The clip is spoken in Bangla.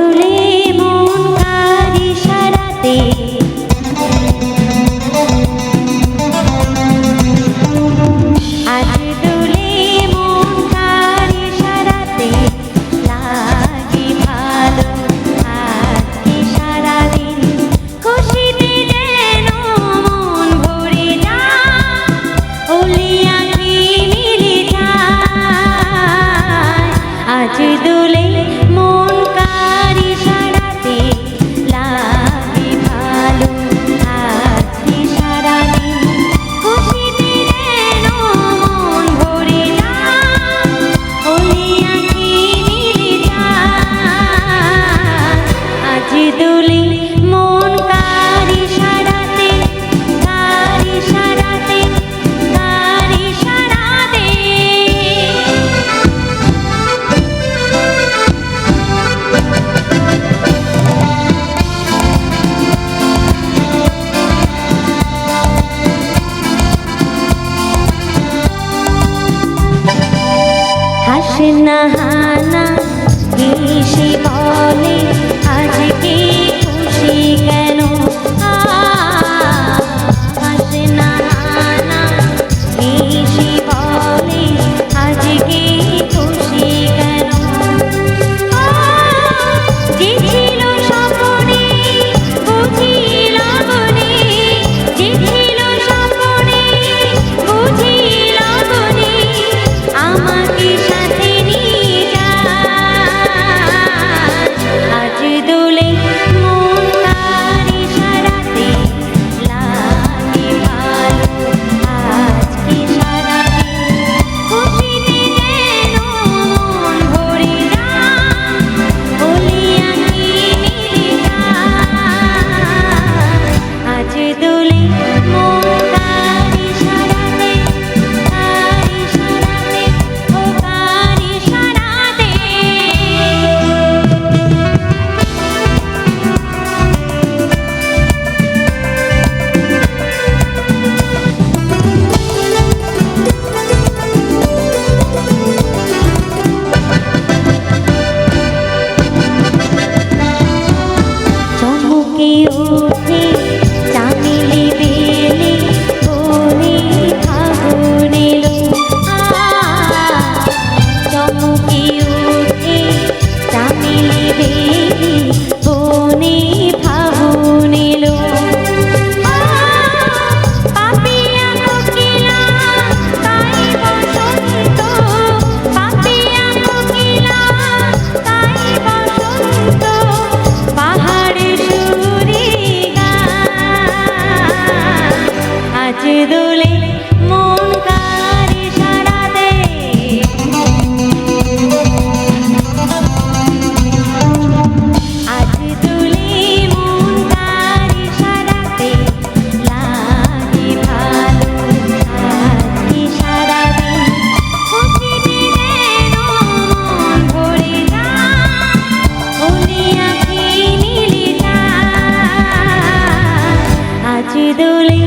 দোলে মন কার ইশারাতে, আজ দোলে মন কার ইশারাতে, লাগে ভালো আজকে সারাদিন, খুশিতে যেন মন ভরে যায়, ওলি আঁখি মিলে যায়। আজ দোলে মন কার ইশারাতে, লাগে ভালো আজকে সারাদিন, খুশিতে যেন মন ভরে যায়, ওলি আঁখি মিলে যায়। আজ দোলে মন কার ইশারাতে, কার ইশারাতে, কার ইশারাতে। হাসনা হানা হেসে বলে আজকে খুশি কেন, হাসনা হানা হেসে বলে আজকে খুশি কেন, যে ছিল স্বপ্নে বুঝি লগনে, যে ছিল স্বপ্নে বুঝি লগনে, আমাকে সাথে নিয়ে যায়। আজ দোলে মন কার ইশারাতে, লাগে ভালো আজকে সারাদিন, খুশিতে যেন মন ভরে যায়, ওলি আঁখি মিলে যায়। আজ দোলে মন কার ইশারাতে, কার ইশারাতে, ও কার ইশারাতে। চমকে ওঠে চামেলি বেলে, বনে ফাগুন এলো, চমকে ওঠে চামেলি বেলে, বনে ফাগুন এলো। পাপিয়া কোকিলা গায় বসন্ত, পাপিয়া কোকিলা গায় বসন্ত, পাহাড়ে সুরে গায়। আজ দোলে মন কার ইশারাতে, আজ দোলে মন কার ইশারাতে, লাগে ভালো আজকে সারাদিন, খুশিতে যেন মন ভরে যায়, ওলি আঁখি মিলে যায়। আজ দোলে